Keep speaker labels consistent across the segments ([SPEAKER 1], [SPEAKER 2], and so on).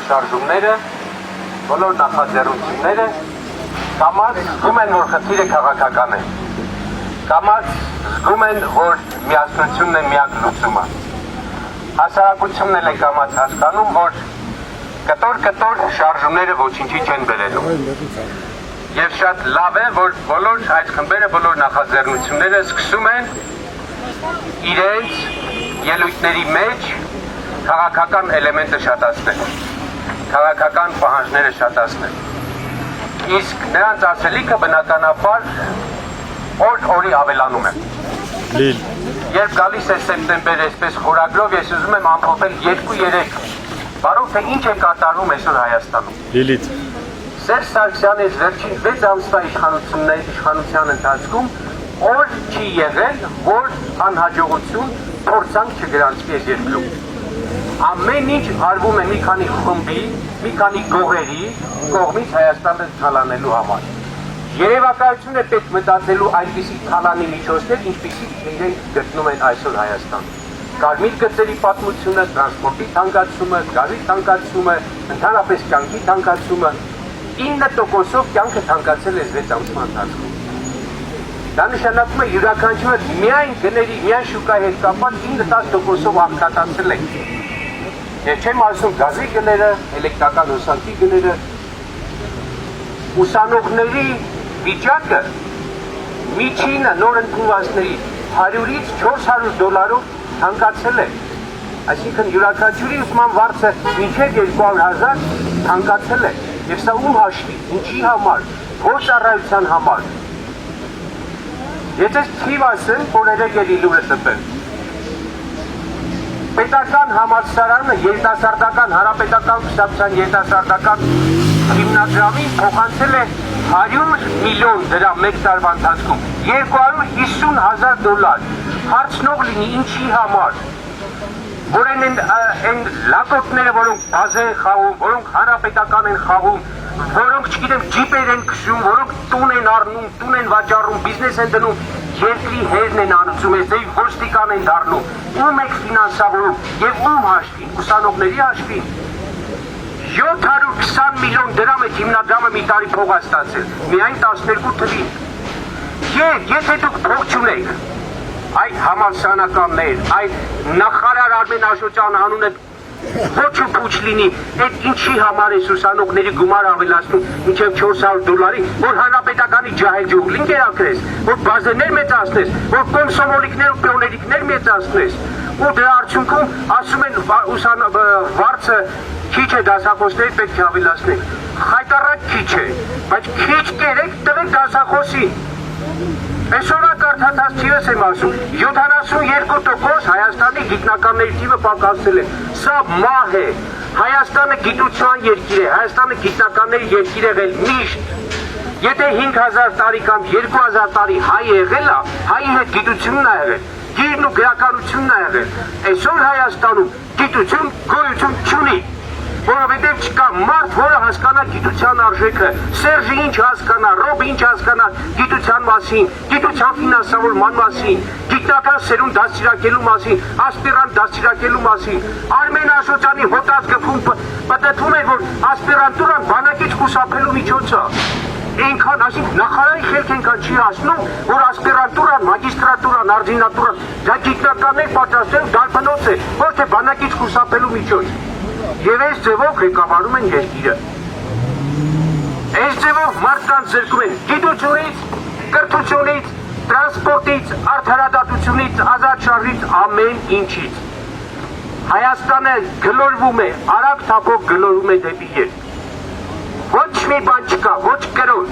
[SPEAKER 1] Շարժումները, բոլոր նախաձեռնությունները կամաց զգում են, որ խնդիրը քաղաքական է, կամաց զգում են, որ միասնությունն է միակ լուծումը։ Հասարակությունն էլ է կամաց հասկանում, որ կտոր շարժումները ոչինչի չեն բերելու։ Եվ շատ լավ է, որ բոլոր այդ խմբերը, բոլոր նախաձեռնությունները սկսում են իրենց ելույթների մեջ քաղաքական էլեմենտը շատացնել, քաղաքական պահանջները շատացնել։ Իսկ նրանց ասելիքը բնականաբար օր-օրի ավելանում է։ Երբ գալիս է սեպտեմբեր այսպես խորագրով, ես ուզում եմ ամփոփել 2-3 բարով թե ինչ է կատարվում այսօր Հայաստանում։ Սերժ Սարգսյանի վերջին 6 ամսվա իշխանության ընթացքում օր չի եղել, որ անհաջողություն փորձանք չգրանցվի այս երկրում։ Ամեն ինչ արվում է մի քանի խմբի, մի քանի գողերի կողմից Հայաստանը թալանելու համար։ Երևակայություն է պետք մտածելու այնպիսի թալանի միջոցներ, ինչպիսի իրենք գտնում են այսօր Հայաստանում։ Կարմիր գծերի պատմությունը, տրանսպորտի թանկացումը, գազի թանկացումը, ընդհանրապես կյանքի թանկացումը 9%-ով կյանքը թանկացել է 6 ամսվա ընթացքում։ Դա նշանակում է յուրաքանչյուրը միայն գների, միայն շուկայի հետ կապված 9-10%-ով աղքատացել է։ Ես չեմ ասում գազի գները, էլեկտրական հոսանքի գները, ուսանողների վիճակը միջինը նոր ընդունվածների 100-ից 400 դոլարով թանկացել է։ Այսինքն յուրաքանչյուրի ուսման վարձը մինչև 200,000 թանկացել է։ Եվ սա ում հաշվի, ինչի համար, որ ծառայության համար։ Եթե թիվ ասեմ, որ երեք էլի լուրը տպել։ Պետական համալսարանը երիտասարդական, հանրապետական կուսակցության երիտասարդական հիմնադրամին փոխանցել է 100 միլիոն դրամ մեկ տարվա ընթացքում, 250,000 դոլար։ Հարցնող լինի ինչի համար, որ են լակոտները, որոնք բազ են խաղում, որոնք հանրապետական են խաղում, որոնք չգիտեմ ջիպեր են քշում, որոնք տուն են առնում, տուն են վաճառում, բիզնես են դնում, երկրի հերն են անցում, այսպես ոստիկան են դառնում, ում եք ֆինանսավորում եւ ում հաշվին, ուսանողների հաշվին։ 720 միլիոն դրամ է հիմնադրամը մի տարի փող է ստացել, միայն 12 թվին։ Եթե դուք փող չունեք, այդ համալսարանականներ, այդ նախարար Արմեն Աշոտյան անունը ոչ ու փուչ լինի, այդ ինչի համար է ուսանողների գումար ավելացնում մինչև 400 դոլարի, որ հանրապետականի ջահել-ջուղ կերակրես, որ բազերներ մեծացնես, որ կոնսոմոլիկներ ու պիոներիկներ մեծացնես, ու դրա արդյունքում ասում են վարձը քիչ է, դասախոսների պետք է ավելացնենք, խայտառակ քիչ է, բայց քիչ կերեք տվեք դասախոսին։ Այսօր կարդացած թիվս եմ ասում, 72% Հայաստանի գիտնականների թիվը պակասել է, սա մահ է, Հայաստանը գիտության երկիր է, Հայաստանը գիտնականների երկիր եղել միշտ, եթե 5000 տարի կամ 2000 տարի հայ եղել է, հայի հետ գիտությունն է եղել, գիրն ու գրականությունն է եղել, այսօր Հայաստանում գիտություն գոյություն չունի, որովհետև չկա մարդ, որը հասկանա գիտության արժեքը, Սերժը ինչ հասկանա, Ռոբը ինչ հասկանա գիտության մասին, գիտության ֆինանսավորման մասին, գիտնական սերունդ դաստիարակելու մասին, ասպիրանտ դաստիարակելու մասին, Արմեն Աշոտյանի հոտած գլխում պատտվում էր, որ ասպիրանտուրան բանակից խուսափելու միջոց է։ Այնքան, այսինքն նախարարի խելք այնքան չի հասնում, որ ասպիրանտուրան, մագիստրատուրան, արձինատուրան, դա գիտնականներ պատրաստելու դարբնոց է, ոչ թե բանակից խուսափելու միջոց։ Եվ այս ձևով ղեկավարում են երկիրը։ Այս ձևով մարդկանց զրկում են գիտությունից, կրթությունից, տրանսպորտից, արդարադատությունից, ազատ շարժից, ամեն ինչից։ Հայաստանը գլորվում է, արագ թափով գլորվում է դեպի երբ։ Ոչ մի բան չկա, ոչ կրոն,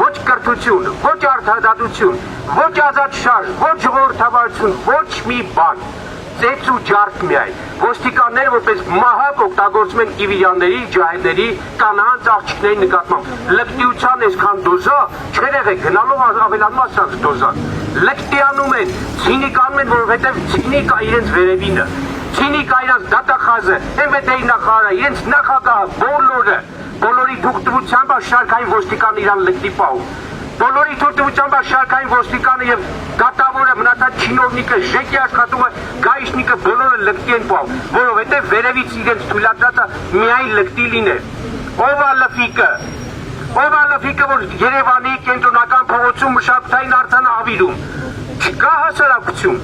[SPEAKER 1] ոչ կրթություն, ոչ արդարադատություն, ոչ ազատ շարժ, ոչ ժողովրդավարություն, ոչ մի բան։ Ծեծ ու ջարդ միայն, ոստիկանները որպես մահակ օգտագործում են իվիրանների, ջահելների, կանանց աղջիկների նկատմամբ, լկտիության այսքան դոզա, չեր եղեք, գնալով ավելանում ասած դոզան, լկտիանում են, ցինիկանում են, որովհետև ցինիկա իրենց վերևինը, ցինիկա իրենց դատախազը, MVD-ի նախարարը, իրենց նախագահը, բոլորի թուղթվությամբ շարքային ոստիկան իրան լկտի պահում, բոլորի թույլտվությամբ շարքային ոստիկանը եւ գատավորը մնացած չինովնիկը, ժեկի աշխատումը, գայիշնիկը բոլորը լկտի են պահում, որովհետեւ վերևից իրենց թույլատրածը միայն լկտի լիներ։ Ով է լֆիկը, որ Երևանի կենտրոնական փողոցում մշակութային արձանը ավիրում։ Չկա հասարակություն,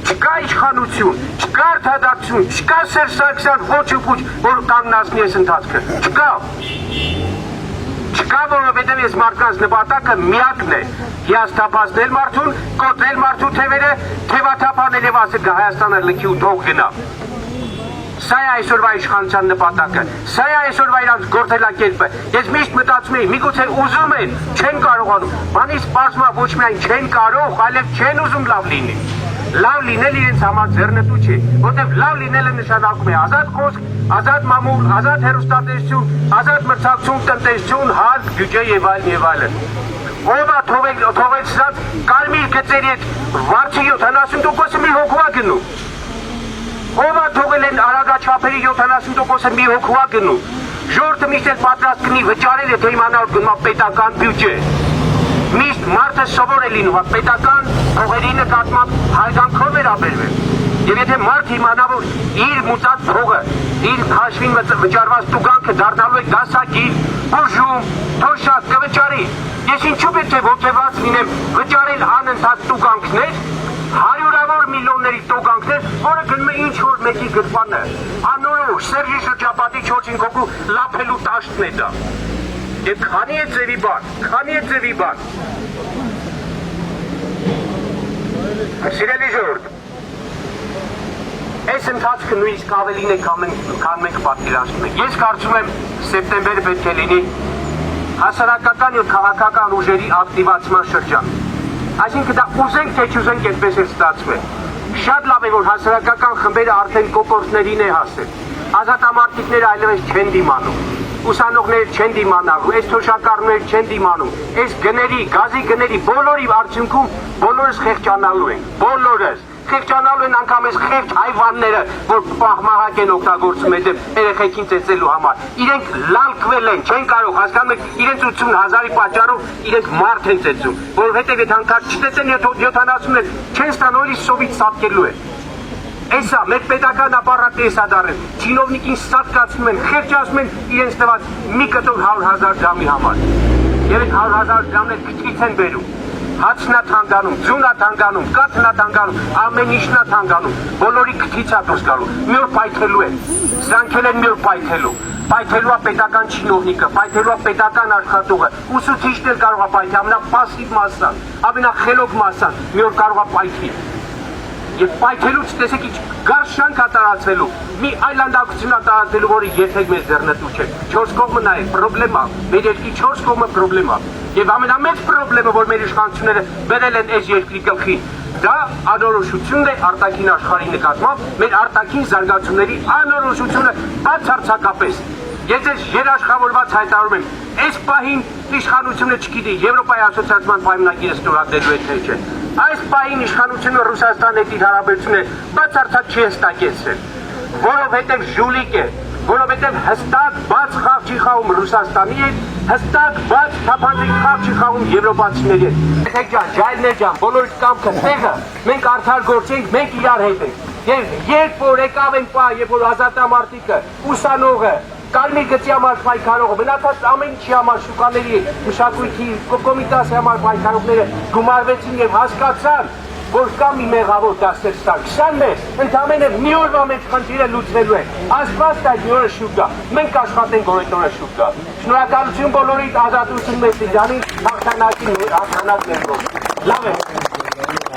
[SPEAKER 1] չկա իշխանություն, չկա արդարացություն, չկա Սերժ Սարգսյան ոչ ու ոչ, որ կանգնացնի այս ընթացքը։ Չկա, որովհետև այս մարդկանց նպատակը միակն է՝ հիասթափացնել մարդուն, կոտրել մարդու թևերը, թևաթափանել եւ ասել Հայաստանը լքի ու թող գնա։ Սա է այսօրվա իշխանության նպատակը, սա է այսօրվա իրանց գործելակերպը։ Ես միշտ մտածում եմ, միգուցե ուզում են, չեն կարողանում, բանից պարզվում է ոչ միայն չեն կարող, այլև չեն ուզում լավ լինի։ Լավ լինել իրենց համար ձեռնտու չէ, որտեղ լավ լինելը նշանակում է ազատ խոսք, ազատ մամուլ, ազատ հեռուստատեսություն, ազատ մրցակցություն, տնտեսություն, հարկ, բյուջե եւ այլն։ Ով է թողեցրած կարմիր գծերի հետ վարձի 70%-ը մի հոգու է գնում։ Ով է թողել են արագաչափերի 70%-ը մի հոգու է գնում։ Ժողովուրդը միշտ էլ պատրաստ կնի վճարել, եթե իմանալ գնում է պետական բյուջե։ Միշտ մարդը սովոր է լինում, պետական փողերի նկատմամբ հայգանքով վերաբերվել։ Եվ եթե մարդ իմանա, որ իր մուծած փողը, իր հաշվին վճարված տուգանքը դառնալու է դասագիր, բուժում, թոշակ կվճարի, ես ինչու պետք է ոգևած լինեմ վճարել անընդհատ տուգանքներ, հարյուրավոր միլիոնների տուգանքներ, որը գնում է ինչ-որ մեկի գրպանը, անորոշ, Սերժի շրջապատի 4-5 հոգու լափելու տաշտն է դա։ Եվ քանի է ձևի բան։ Սիրելի ժողովուրդ, այս ընթացքը նույնիսկ ավելին է, քան մենք պատկերացնում ենք։ Ես կարծում եմ սեպտեմբերը պետք է լինի հասարակական եւ քաղաքական ուժերի ակտիվացման շրջան։ Այսինքն դա ուզենք թե չուզենք այդպես է ստացվել։ Շատ լավ է, որ հասարակական խմբերը արդեն կոկորդներին է հասել։ Ազատամարտիկները այլևս չեն դիմանում։ Ուսանողները չեն դիմանալու, այս թոշակառուները չեն դիմանում, այս գների, գազի գների բոլորի արդյունքում բոլորս խեղճանալու ենք, բոլորս խեղճանալու են անգամ այս խեղճ հայվանները, որ պահմահակ են օգտագործում այդ երեխեքին ծեծելու համար։ Իրենք լալկվել են, չեն կարող, հասկանում եք, իրենց 80,000-ի պատճառով իրենք մարդ են ծեծում, որովհետև այդ հանկարծ չտեսեն 70-ներ, չեն ստանալի սովից սատկելու է։ Էսա, մեր պետական ապարատը էսա դարել, չինովնիկին սատկացնում են, խեղճացնում են իրենց տված մի կտոր 100,000 դրամի համար։ Եվ այդ 100,000 դրամներ քչքից են բերում, հացնա թանկանում, ձունա թանկանում, կաթնա թանկանում, ամեն ինչնա թանկանում, բոլորի քչից է դուրս գալու, մի օր պայթելու են, զանգել են մի օր պայթելու է պետական չինովնիկը, պայթելու է պետական աշխատողը, ուսուցիչն էլ կարող է պայթի, ամենապասիվ մասան, ամենախելոք մասան, մի օր կարող է պայթի։ Եվ պայթելուց տեսեք ինչ գարշանք է տարածվելու, մի այլանդակություն է տարածվելու, որը երբեք մեզ ձեռնտու չէ։ 4 կողմը նայեք, պրոբլեմա, մեր երկրի 4 կողմը պրոբլեմա։ Եվ ամենամեծ պրոբլեմը, որ մեր իշխանությունները բերել են այս երկրի գլխին, դա անորոշությունն է արտաքին աշխարհի նկատմամբ, մեր արտաքին զարգացումների անորոշությունը բացարձակապես։ Ես ես երաշխավորված հայտարարում եմ, այս պահին իշխանությունը չգիտի Եվրոպայի ասոցիացիան պայմանագիրը ստորագրելու է թե չէ։ Այս պահին իշխանությունը Ռուսաստանի հետ իր հարաբերությունները բացարձակ չի հստակեցրել, որովհետև ժուլիկ է, որովհետև հստակ բաց խաղ չի խաղում Ռուսաստանի հետ, հստակ բաց թափանցիկ խաղ չի խաղում եվրոպացիների հետ։ Եք ջան, ջայլներ ջան, բոլորի կամքը տեղը, մենք արդար գործենք, մենք իրար հետ ենք։ Եվ երբ որ եկավ են պահ, երբ որ ազատամարտիկը, ուսանողը, Կարմիր գծի համար պայքարողը, մնացած ամեն ինչի համար շուկաների մշակույթի կոմիտասի համար պայքարողները գումարվեցին եւ հասկացան, որ կա մի մեղավոր դա Սերժ Սարգսյանն է, ընդամենը մի օրվա մեջ խնդիրը լուծվելու է։ Աստված այդ մի օրը շուտ գա, մենք աշխատենք, որ այդ օրը շուտ գա։ Շնորհակալություն բոլորիդ, ազատություն մեծ դիջանին, հաղթանակին, հաղթանակ ներկով։ Լավ է։